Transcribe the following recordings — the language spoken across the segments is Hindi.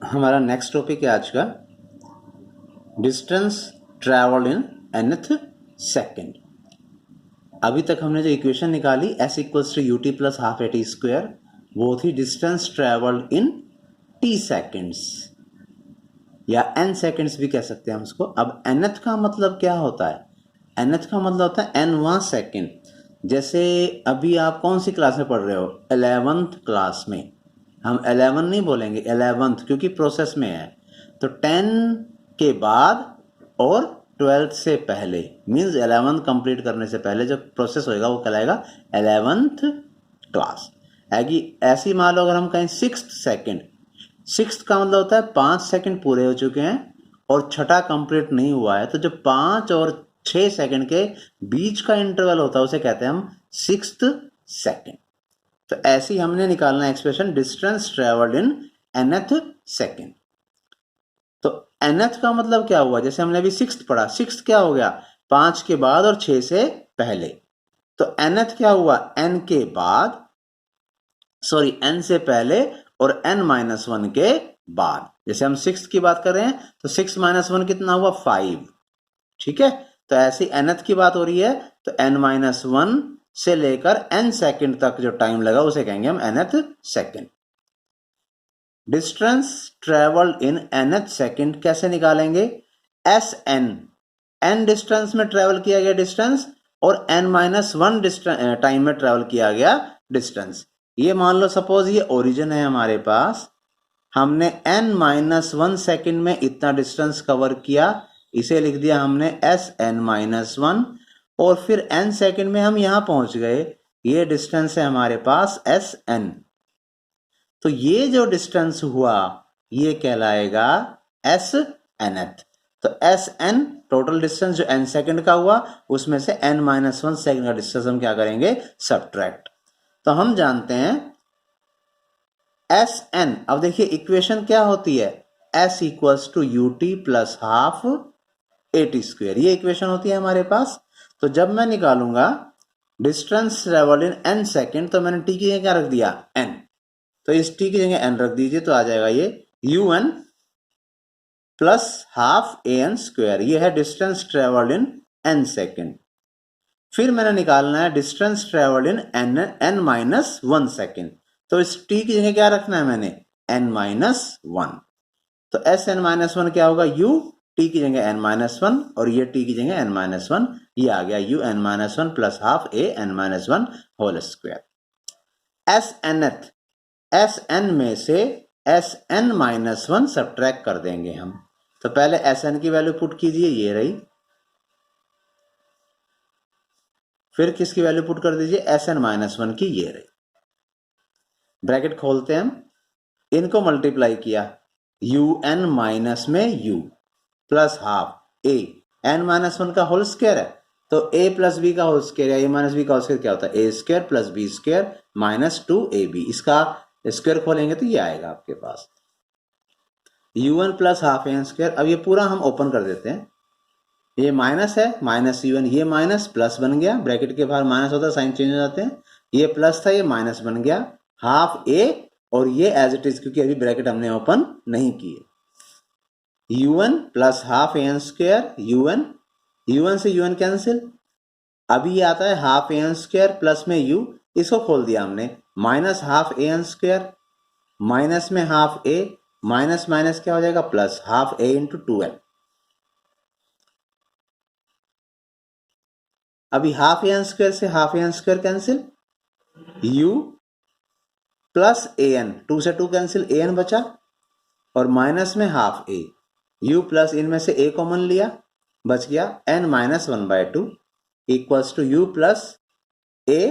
हमारा नेक्स्ट टॉपिक है आज का distance travel in nth second. अभी तक हमने जो इक्वेशन निकाली s equals to u t plus half a t square, वो थी distance travelled in t seconds या n सेकेंड्स भी कह सकते हैं हम उसको। अब nth का मतलब क्या होता है? nth का मतलब होता है nवां सेकेंड। जैसे अभी आप कौन सी क्लास में पढ़ रहे हो? 11th क्लास में। हम 11 नहीं बोलेंगे 11th, क्योंकि प्रोसेस में है। तो 10 के बाद और 12th से पहले मींस 11th कंप्लीट करने से पहले जो प्रोसेस होएगा वो कहलाएगा 11th क्लास। ऐसी मान लो अगर हम कहें 6th सेकेंड, 6th का मतलब होता है 5 सेकेंड पूरे हो चुके हैं और छठा कंप्लीट नहीं हुआ है, तो जो 5 और 6 सेकेंड के बीच का इंटरवल होता है उसे कहते हैं हम 6th सेकेंड। तो ऐसे ही हमने निकालना expression distance travelled in nth second. तो nth का मतलब क्या हुआ? जैसे हमने अभी 6th पढ़ा, 6th क्या हो गया? 5 के बाद और 6 से पहले। तो nth क्या हुआ? n के बाद, सॉरी n से पहले और n-1 के बाद। जैसे हम 6th की बात कर रहे हैं तो 6-1 कितना हुआ? 5। ठीक है, तो ऐसी nth की बात हो रही है तो n-1 से लेकर n सेकेंड तक जो टाइम लगा उसे कहेंगे हम nth second. Distance travelled in nth second कैसे निकालेंगे? Sn, n डिस्टेंस में ट्रेवल किया गया डिस्टेंस और n-1 टाइम में ट्रेवल किया गया डिस्टेंस। ये मान लो सपोज ये ओरिजिन है हमारे पास, हमने n-1 सेकेंड में इतना डिस्टेंस कवर किया, इसे लिख दिया हमने Sn-1, और फिर n सेकेंड में हम यहां पहुंच गए, ये डिस्टेंस है हमारे पास Sn। तो ये जो डिस्टेंस हुआ ये कहलाएगा Snth। तो Sn टोटल डिस्टेंस जो n सेकेंड का हुआ उसमें से n-1 सेकेंड का डिस्टेंस हम क्या करेंगे? सब्ट्रैक्ट। तो हम जानते हैं Sn, अब देखिए इक्वेशन क्या होती है? s equals to u t plus half a t square, ये इक्वेशन होती है हमारे पास। तो जब मैं निकालूंगा distance travelled in n second, तो मैंने t की जगह क्या रख दिया? n। तो इस t की जगह n रख दीजिए, तो आ जाएगा ये un plus half A N square. ये है distance travelled in n second. फिर मैंने निकालना है डिस्टेंस ट्रेवल्ड इन n-1 सेकेंड। तो इस t की जगह क्या रखना है मैंने? n-1। तो Sn-1 क्या होगा? u, t की जगह n-1 और ये t की जगह n-1, ये आ गया un-1 plus half a n-1 whole square. Snth, Sn में से Sn-1 सब्ट्रैक्ट कर देंगे हम। तो पहले Sn की वैल्यू पुट कीजिए, ये रही। फिर किसकी वैल्यू पुट कर दीजिए? Sn-1 की, ये रही। ब्रैकेट खोलते हैं हम, इनको मल्टीप्लाई किया, un माइनस में u plus half a, n-1 का होल स्क्वायर है तो a प्लस बी का होल स्क्वायर या a माइनस बी का होल स्क्वायर क्या होता है? a square plus b square minus 2ab। इसका स्क्वायर खोलेंगे तो ये आएगा आपके पास un plus half a square. अब ये पूरा हम ओपन कर देते हैं, ये माइनस है, माइनस un, ये माइनस प्लस बन गया, ब्रैकेट के बाहर माइनस होता है साइन चेंज हो जाते हैं, ये प्लस था ये माइनस बन गया, हाफ a और ये एज इट इज क्योंकि अभी ब्रैकेट हमने ओपन नहीं किए। un प्लस हाफ ए स्क्वायर, un से un कैंसिल, अभी ये आता है हाफ ए स्क्वायर प्लस में u, इसको खोल दिया हमने, माइनस हाफ ए स्क्वायर माइनस में हाफ a, माइनस माइनस क्या हो जाएगा? Plus half a into 2n। अभी हाफ ए स्क्वायर से half A square cancel, u plus A N, 2 से 2 कैंसिल, ए एन बचा और माइनस में हाफ a, u प्लस इनमें से a कॉमन लिया, बच गया n-1/2 equals to u plus a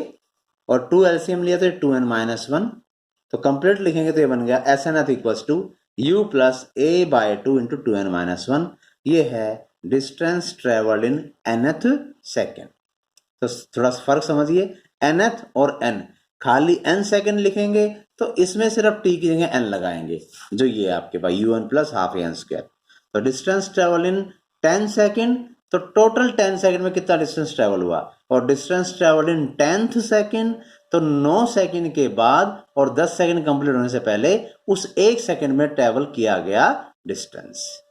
और 2 एलसीएम लिया तो 2n-1। तो कंप्लीट लिखेंगे तो ये बन गया Snth equals to u plus a/2 into 2n-1। ये है distance travelled in nth second. तो थोड़ा फर्क समझिए, nth और n, खाली n सेकेंड लिखेंगे तो इसमें सिर्फ t की जगह n लगाएंगे, जो ये आपके पास un प्लस हाफ ए स्क्वायर। तो डिस्टेंस ट्रेवल इन 10 सेकेंड, तो टोटल 10 सेकेंड में कितना डिस्टेंस ट्रेवल हुआ? और distance travel in 10th second, तो 9 सेकंड के बाद और 10 सेकंड कंप्लीट होने से पहले उस 1 सेकंड में ट्रेवल किया गया डिस्टेंस।